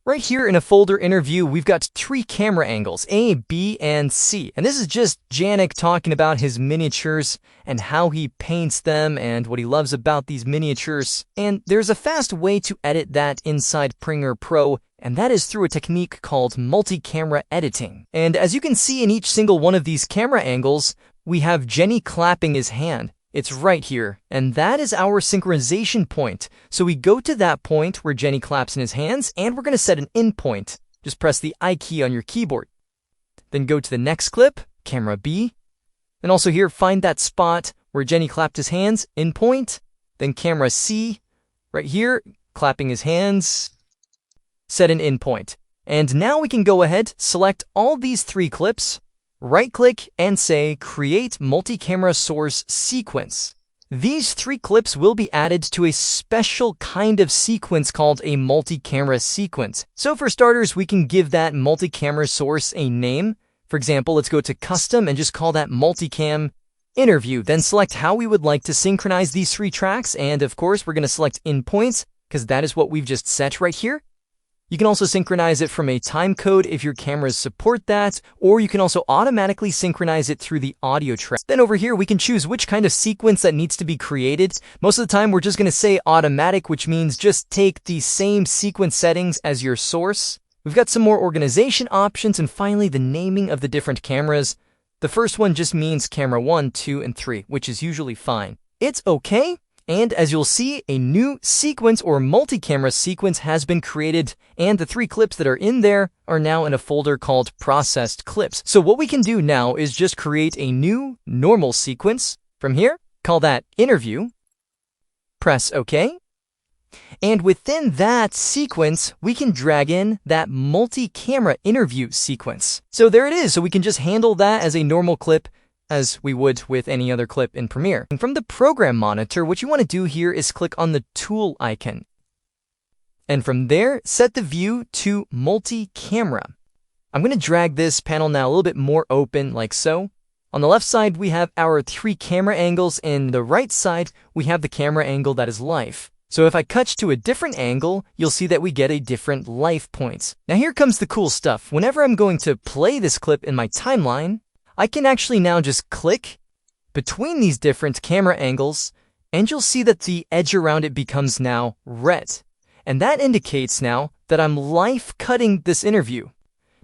Right here in a folder interview, we've got 3 camera angles, A, B, and C. And this is just Janik talking about his miniatures and how he paints them and what he loves about these miniatures. And there's a fast way to edit that inside Premiere Pro, and that is through a technique called multi-camera editing. And as you can see in each single one of these camera angles, we have Jenny clapping his hand. It's right here, and that is our synchronization point. So we go to that point where Jenny claps in his hands, and we're going to set an in point. Just press the I key on your keyboard. Then go to the next clip, camera B. Then also here, find that spot where Jenny clapped his hands, in point. Then camera C, right here, clapping his hands, set an in point. And now we can go ahead, select all these 3 clips, right-click and say Create Multi-Camera Source Sequence. These 3 clips will be added to a special kind of sequence called a multi-camera sequence. So for starters, we can give that multi-camera source a name. For example, let's go to Custom and just call that Multicam Interview. Then select how we would like to synchronize these 3 tracks. And of course, we're going to select in points because that is what we've just set right here. You can also synchronize it from a time code if your cameras support that, or you can also automatically synchronize it through the audio track. Then over here, we can choose which kind of sequence that needs to be created. Most of the time, we're just going to say automatic, which means just take the same sequence settings as your source. We've got some more organization options, and finally, the naming of the different cameras. The first one just means camera 1, 2, and 3, which is usually fine. It's okay. And as you'll see, a new sequence or multi-camera sequence has been created, and the 3 clips that are in there are now in a folder called Processed Clips. So what we can do now is just create a new normal sequence. From here, call that Interview, press OK, and within that sequence, we can drag in that multi-camera interview sequence. So there it is. So we can just handle that as a normal clip, as we would with any other clip in Premiere. And from the program monitor, what you want to do here is click on the tool icon. And from there, set the view to multi-camera. I'm going to drag this panel now a little bit more open, like so. On the left side, we have our 3 camera angles, and the right side, we have the camera angle that is live. So if I cut to a different angle, you'll see that we get a different live points. Now here comes the cool stuff. Whenever I'm going to play this clip in my timeline, I can actually now just click between these different camera angles, and you'll see that the edge around it becomes now red. And that indicates now that I'm live cutting this interview.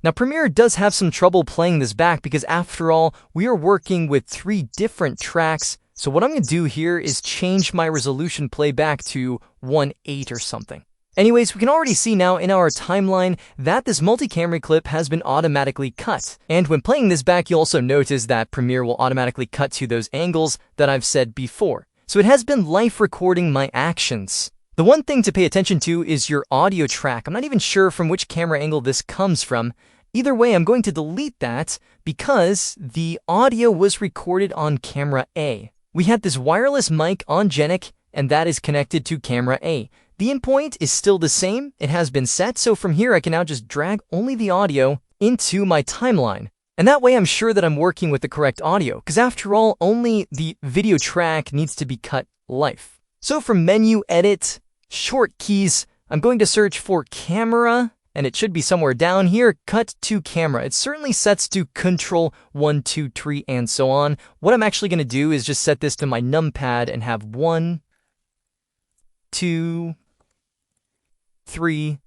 Now Premiere does have some trouble playing this back because after all, we are working with 3 different tracks. So what I'm going to do here is change my resolution playback to 1.8 or something. Anyways, we can already see now in our timeline that this multi-camera clip has been automatically cut. And when playing this back, you'll also notice that Premiere will automatically cut to those angles that I've said before. So it has been live recording my actions. The one thing to pay attention to is your audio track. I'm not even sure from which camera angle this comes from. Either way, I'm going to delete that because the audio was recorded on camera A. We had this wireless mic on Janik, and that is connected to camera A. The endpoint is still the same, it has been set, so from here I can now just drag only the audio into my timeline. And that way I'm sure that I'm working with the correct audio, because after all, only the video track needs to be cut live. So from Menu, Edit, Short Keys, I'm going to search for Camera, and it should be somewhere down here, Cut to Camera. It certainly sets to Control 1, 2, 3, and so on. What I'm actually going to do is just set this to my numpad and have 1, 2, 3,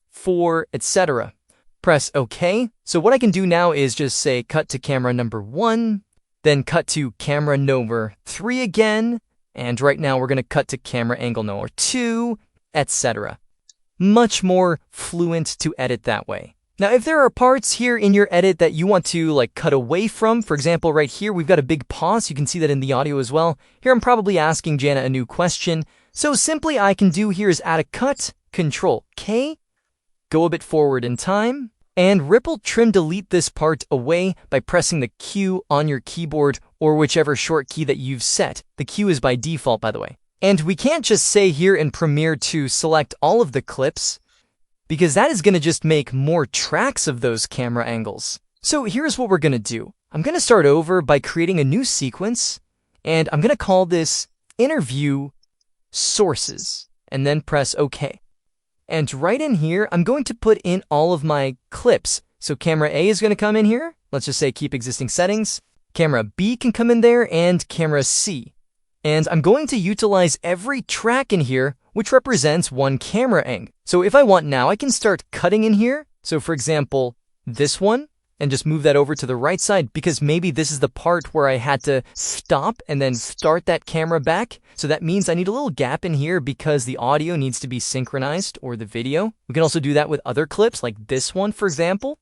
4, etc. Press OK. So what I can do now is just say cut to camera number 1, then cut to camera number 3 again, and right now we're going to cut to camera angle number 2, etc. Much more fluent to edit that way. Now, if there are parts here in your edit that you want to cut away from, for example, right here, we've got a big pause. You can see that in the audio as well. Here, I'm probably asking Jana a new question. So simply I can do here is add a cut, Control K, go a bit forward in time, and ripple trim delete this part away by pressing the Q on your keyboard or whichever short key that you've set. The Q is by default, by the way. And we can't just say here in Premiere to select all of the clips, because that is going to just make more tracks of those camera angles. So here's what we're going to do. I'm going to start over by creating a new sequence, and I'm going to call this Interview Sources, and then press OK. And right in here, I'm going to put in all of my clips. So camera A is going to come in here. Let's just say keep existing settings. Camera B can come in there, and camera C. And I'm going to utilize every track in here, which represents one camera angle. So if I want now, I can start cutting in here. So for example, this one, and just move that over to the right side, because maybe this is the part where I had to stop and then start that camera back. So that means I need a little gap in here because the audio needs to be synchronized, or the video. We can also do that with other clips, like this one, for example.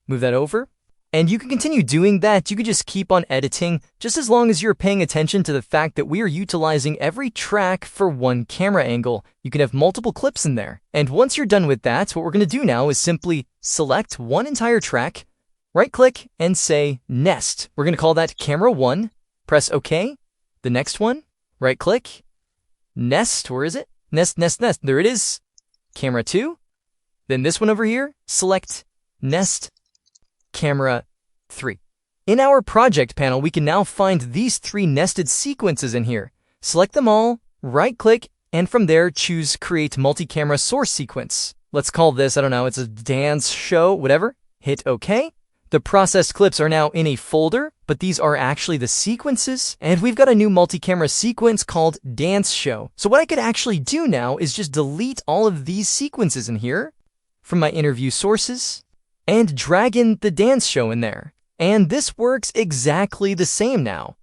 Move that over. And you can continue doing that. You can just keep on editing, just as long as you're paying attention to the fact that we are utilizing every track for one camera angle. You can have multiple clips in there. And once you're done with that, what we're going to do now is simply select one entire track, right-click, and say Nest. We're going to call that Camera 1. Press OK. The next one, right-click, Nest. Where is it? Nest, Nest, Nest. There it is. Camera 2. Then this one over here, select Nest, Camera 3. In our project panel, we can now find these 3 nested sequences in here. Select them all, right-click, and from there, choose Create Multi-Camera Source Sequence. Let's call this, I don't know, it's a dance show, whatever. Hit OK. The processed clips are now in a folder, but these are actually the sequences, and we've got a new multi-camera sequence called Dance Show. So what I could actually do now is just delete all of these sequences in here from my interview sources, and drag in the dance show in there. And this works exactly the same now.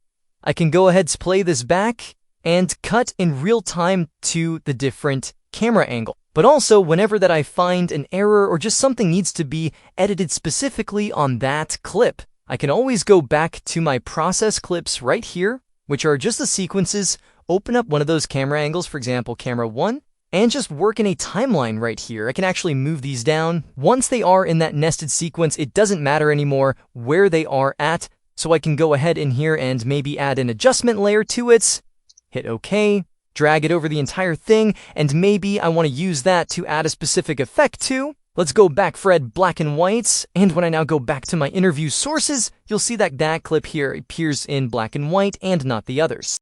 I can go ahead, play this back, and cut in real time to the different camera angle. But also, whenever that I find an error or just something needs to be edited specifically on that clip, I can always go back to my process clips right here, which are just the sequences, open up one of those camera angles, for example, camera 1, and just work in a timeline right here. I can actually move these down. Once they are in that nested sequence, it doesn't matter anymore where they are at. So I can go ahead in here and maybe add an adjustment layer to it, hit OK, drag it over the entire thing, and maybe I want to use that to add a specific effect to. Let's go back for black and whites, and when I now go back to my interview sources, you'll see that that clip here appears in black and white and not the others.